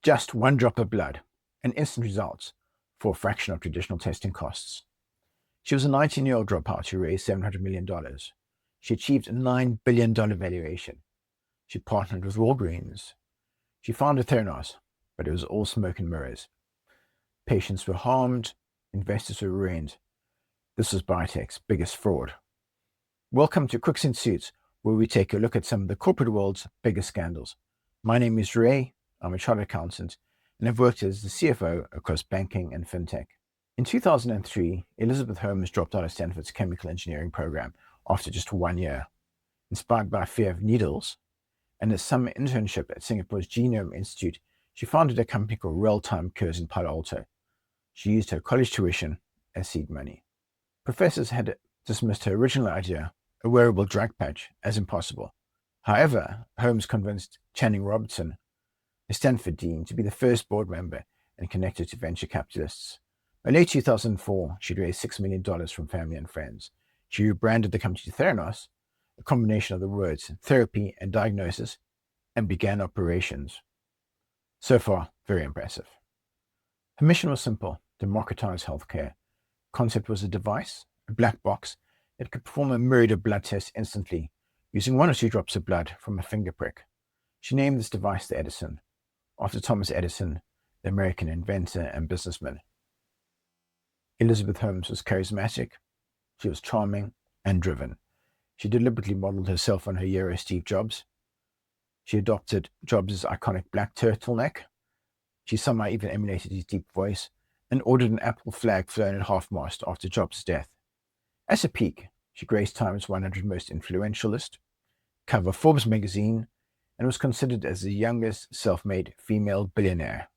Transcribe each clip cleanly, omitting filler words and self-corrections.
Just one drop of blood and instant results for a fraction of traditional testing costs. She was a 19-year-old dropout who raised $700 million. She achieved a $9 billion valuation. She partnered with Walgreens. She founded Theranos, but it was all smoke and mirrors. Patients were harmed, investors were ruined. This was biotech's biggest fraud. Welcome to Crooks in Suits, where we take a look at some of the corporate world's biggest scandals. My name is Ray. I'm a chartered accountant, and I've worked as the CFO across banking and fintech. In 2003, Elizabeth Holmes dropped out of Stanford's chemical engineering program after just 1 year. Inspired by fear of needles and a summer internship at Singapore's Genome Institute, she founded a company called Real-Time Cures in Palo Alto. She used her college tuition as seed money. Professors had dismissed her original idea, a wearable drug patch, as impossible. However, Holmes convinced Channing Robertson, a Stanford dean, to be the first board member and connected to venture capitalists. By late 2004, she'd raised $6 million from family and friends. She rebranded the company to Theranos, a combination of the words therapy and diagnosis, and began operations. So far, very impressive. Her mission was simple: democratize healthcare. Concept was a device, a black box, that could perform a myriad of blood tests instantly, using 1 or 2 drops of blood from a finger prick. She named this device the Edison, after Thomas Edison, the American inventor and businessman. Elizabeth Holmes was charismatic, she was charming and driven. She deliberately modeled herself on her hero Steve Jobs. She adopted Jobs' iconic black turtleneck. She somehow even emulated his deep voice and ordered an Apple flag flown at half-mast after Jobs' death. As a peak, she graced Time's 100 Most Influential list, cover Forbes magazine, and was considered as the youngest self-made female billionaire.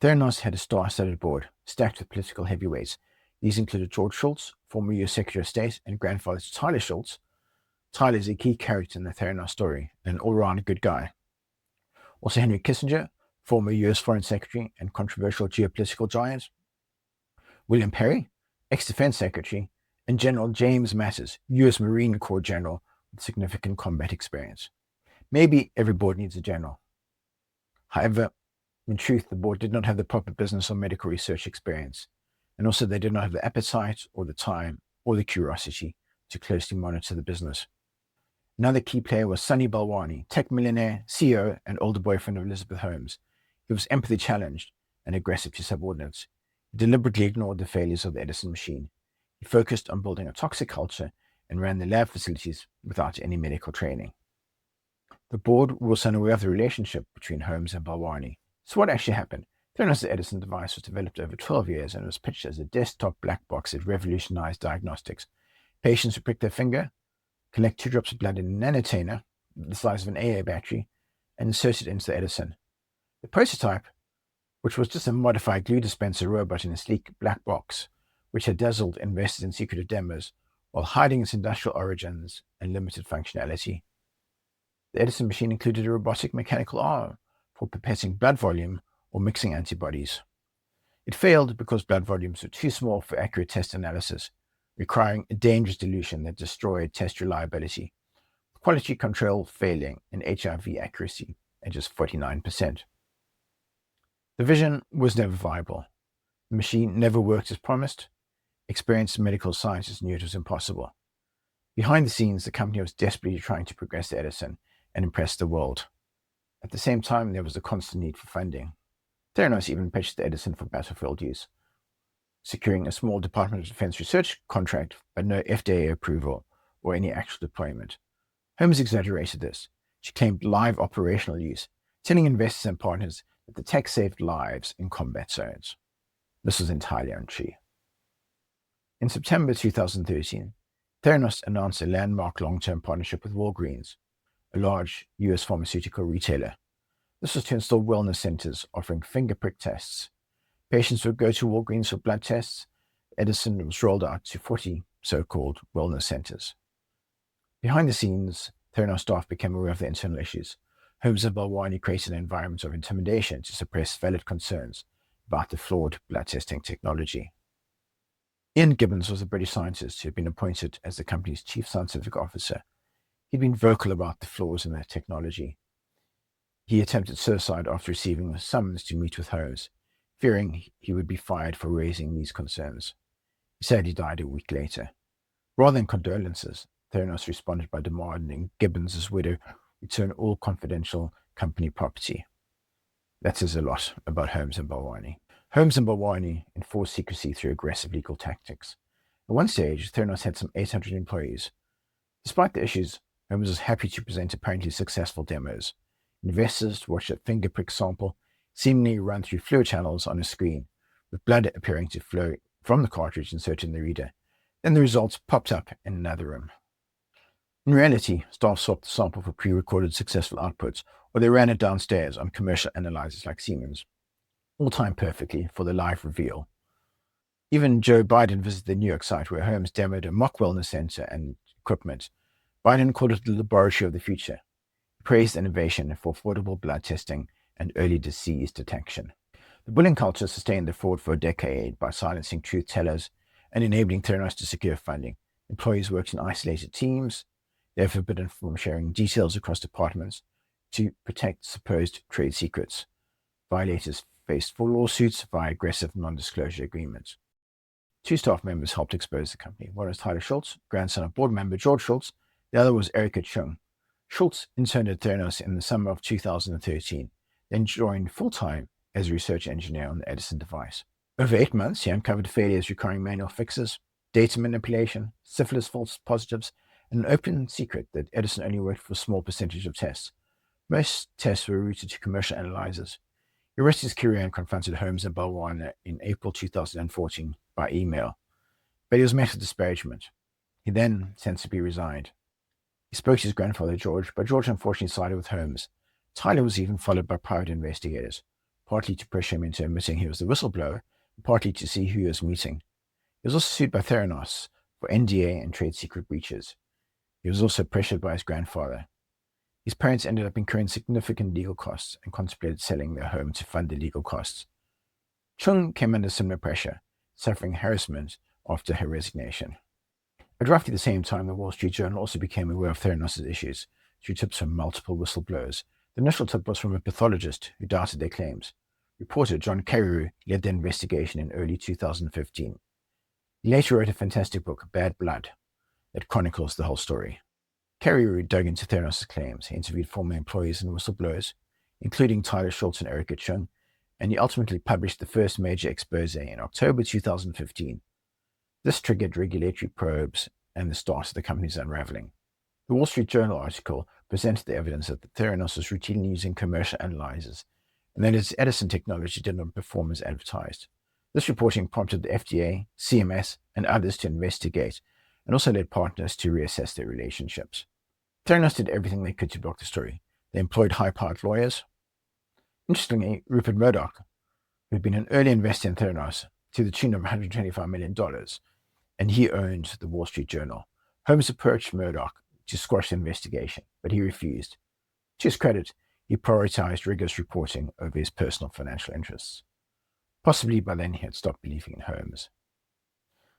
Theranos had a star-studded board, stacked with political heavyweights. These included George Shultz, former US Secretary of State and grandfather to Tyler Shultz. Tyler is a key character in the Theranos story and an all-round good guy. Also Henry Kissinger, former US Foreign Secretary and controversial geopolitical giant. William Perry, ex-defense secretary, and General James Mattis, US Marine Corps general with significant combat experience. Maybe every board needs a general. However, in truth, the board did not have the proper business or medical research experience, and also they did not have the appetite or the time or the curiosity to closely monitor the business. Another key player was Sonny Balwani, tech millionaire, CEO, and older boyfriend of Elizabeth Holmes. He was empathy challenged and aggressive to subordinates. He deliberately ignored the failures of the Edison machine. He focused on building a toxic culture and ran the lab facilities without any medical training. The board was unaware of the relationship between Holmes and Balwani. So what actually happened? Theranos' Edison device was developed over 12 years and was pitched as a desktop black box that revolutionized diagnostics. Patients would prick their finger, collect 2 drops of blood in a nanotainer, the size of an AA battery, and insert it into the Edison. The prototype, which was just a modified glue dispenser robot in a sleek black box, which had dazzled investors in secretive demos while hiding its industrial origins and limited functionality. The Edison machine included a robotic mechanical arm for pipetting blood volume or mixing antibodies. It failed because blood volumes were too small for accurate test analysis, requiring a dangerous dilution that destroyed test reliability, quality control failing in HIV accuracy at just 49%. The vision was never viable. The machine never worked as promised. Experienced medical scientists knew it was impossible. Behind the scenes, the company was desperately trying to progress the Edison and impress the world. At the same time, there was a constant need for funding. Theranos even pitched the Edison for battlefield use, securing a small Department of Defense research contract, but no FDA approval or any actual deployment. Holmes exaggerated this. She claimed live operational use, telling investors and partners that the tech saved lives in combat zones. This was entirely untrue. In September 2013, Theranos announced a landmark long-term partnership with Walgreens, a large US pharmaceutical retailer. This was to install wellness centers offering finger prick tests. Patients would go to Walgreens for blood tests. Edison was rolled out to 40 so-called wellness centers. Behind the scenes, Theranos staff became aware of the internal issues. Holmes and Balwani created an environment of intimidation to suppress valid concerns about the flawed blood testing technology. Ian Gibbons was a British scientist who had been appointed as the company's chief scientific officer. He'd been vocal about the flaws in their technology. He attempted suicide after receiving a summons to meet with Holmes, fearing he would be fired for raising these concerns. He said he died a week later. Rather than condolences, Theranos responded by demanding Gibbons' widow return all confidential company property. That says a lot about Holmes and Balwani. Holmes and Balwani enforced secrecy through aggressive legal tactics. At one stage, Theranos had some 800 employees. Despite the issues, Holmes was happy to present apparently successful demos. Investors watched a finger prick sample seemingly run through fluid channels on a screen, with blood appearing to flow from the cartridge inserted in the reader. Then the results popped up in another room. In reality, staff swapped the sample for pre-recorded successful outputs, or they ran it downstairs on commercial analyzers like Siemens, all timed perfectly for the live reveal. Even Joe Biden visited the New York site where Holmes demoed a mock wellness center and equipment. Biden called it the laboratory of the future. He praised innovation for affordable blood testing and early disease detection. The bullying culture sustained the fraud for a decade by silencing truth tellers and enabling Theranos to secure funding. Employees worked in isolated teams. They were forbidden from sharing details across departments to protect supposed trade secrets. Violators faced full lawsuits via aggressive non-disclosure agreements. Two staff members helped expose the company. One was Tyler Shultz, grandson of board member George Shultz. The other was Erika Cheung. Shultz interned at Theranos in the summer of 2013, then joined full-time as a research engineer on the Edison device. Over 8 months, he uncovered failures requiring manual fixes, data manipulation, syphilis false positives, and an open secret that Edison only worked for a small percentage of tests. Most tests were routed to commercial analyzers. He rested his career and confronted Holmes and Balwani in April 2014 by email, but he was met with disparagement. He then sensibly resigned. He spoke to his grandfather, George, but George unfortunately sided with Holmes. Tyler was even followed by private investigators, partly to pressure him into admitting he was the whistleblower, and partly to see who he was meeting. He was also sued by Theranos for NDA and trade secret breaches. He was also pressured by his grandfather. His parents ended up incurring significant legal costs and contemplated selling their home to fund the legal costs. Cheung came under similar pressure, suffering harassment after her resignation. At roughly the same time, the Wall Street Journal also became aware of Theranos' issues through tips from multiple whistleblowers. The initial tip was from a pathologist who doubted their claims. Reporter John Carreyrou led the investigation in early 2015. He later wrote a fantastic book, Bad Blood, that chronicles the whole story. Carreyrou dug into Theranos' claims. He interviewed former employees and whistleblowers, including Tyler Shultz and Erika Cheung, and he ultimately published the first major expose in October 2015. This triggered regulatory probes and the start of the company's unraveling. The Wall Street Journal article presented the evidence that Theranos was routinely using commercial analyzers and that its Edison technology did not perform as advertised. This reporting prompted the FDA, CMS, and others to investigate and also led partners to reassess their relationships. Theranos did everything they could to block the story. They employed high-powered lawyers. Interestingly, Rupert Murdoch, who had been an early investor in Theranos to the tune of $125 million, and he owned the Wall Street Journal. Holmes approached Murdoch to squash the investigation, but he refused. To his credit, he prioritized rigorous reporting over his personal financial interests. Possibly by then he had stopped believing in Holmes.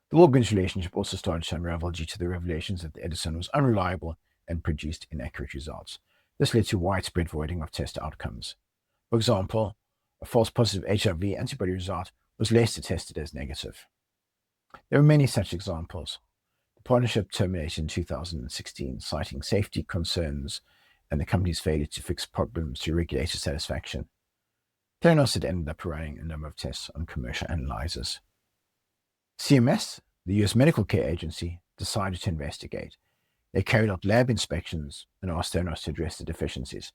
The Walgreens relationship also started to unravel due to the revelations that Edison was unreliable and produced inaccurate results. This led to widespread voiding of test outcomes. For example, a false positive HIV antibody result was later tested as negative. There are many such examples. The partnership terminated in 2016, citing safety concerns and the company's failure to fix problems to regulator satisfaction. Theranos had ended up running a number of tests on commercial analyzers. CMS, the US Medical Care Agency, decided to investigate. They carried out lab inspections and asked Theranos to address the deficiencies.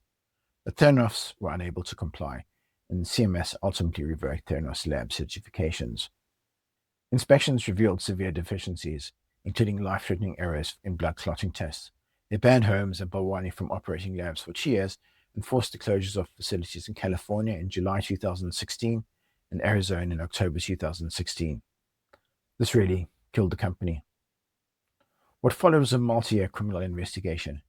But Theranos were unable to comply, and CMS ultimately revoked Theranos lab certifications. Inspections revealed severe deficiencies, including life-threatening errors in blood clotting tests. They banned Holmes and Balwani from operating labs for 2 years and forced the closures of facilities in California in July 2016 and Arizona in October 2016. This really killed the company. What followed was a multi-year criminal investigation.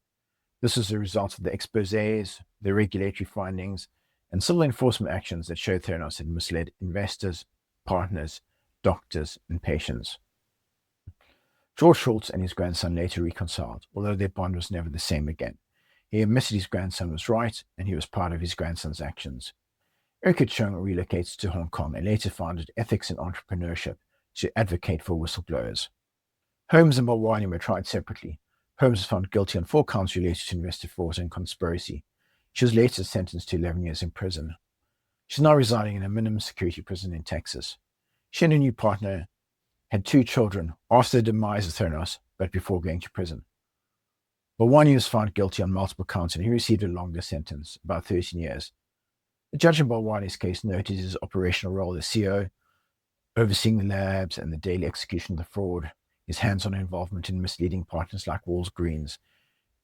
This was a result of the exposés, the regulatory findings, and civil enforcement actions that showed Theranos had misled investors, partners, doctors, and patients. George Shultz and his grandson later reconciled, although their bond was never the same again. He admitted his grandson was right, and he was proud of his grandson's actions. Erika Cheung relocated to Hong Kong and later founded Ethics in Entrepreneurship to advocate for whistleblowers. Holmes and Balwani were tried separately. Holmes was found guilty on 4 counts related to investor fraud and conspiracy. She was later sentenced to 11 years in prison. She's now residing in a minimum security prison in Texas. She and her new partner had 2 children after the demise of Theranos, but before going to prison. Balwani was found guilty on multiple counts and he received a longer sentence, about 13 years. The judge in Balwani's case noted his operational role as CEO, overseeing the labs and the daily execution of the fraud, his hands-on involvement in misleading partners like Walgreens,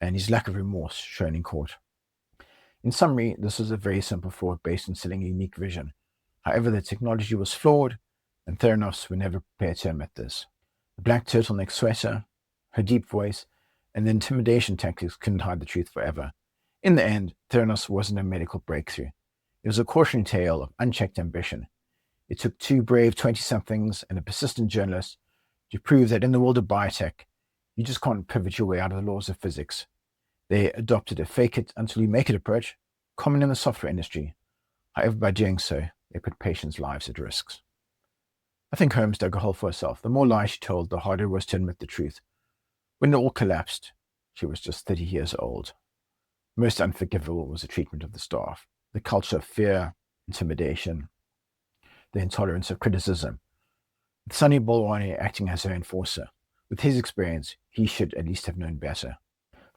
and his lack of remorse shown in court. In summary, this was a very simple fraud based on selling a unique vision. However, the technology was flawed, and Theranos were never prepared to admit this. The black turtleneck sweater, her deep voice, and the intimidation tactics couldn't hide the truth forever. In the end, Theranos wasn't a medical breakthrough. It was a cautionary tale of unchecked ambition. It took 2 brave 20-somethings and a persistent journalist to prove that in the world of biotech, you just can't pivot your way out of the laws of physics. They adopted a fake it until you make it approach, common in the software industry. However, by doing so, they put patients' lives at risk. I think Holmes dug a hole for herself. The more lies she told, the harder it was to admit the truth. When it all collapsed, she was just 30 years old. Most unforgivable was the treatment of the staff, the culture of fear, intimidation, the intolerance of criticism. With Sonny Balwani acting as her enforcer, with his experience, he should at least have known better.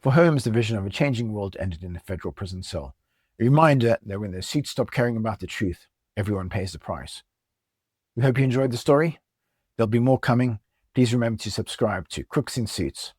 For Holmes, the vision of a changing world ended in a federal prison cell. A reminder that when the suits stop caring about the truth, everyone pays the price. We hope you enjoyed the story. There'll be more coming. Please remember to subscribe to Crooks in Suits.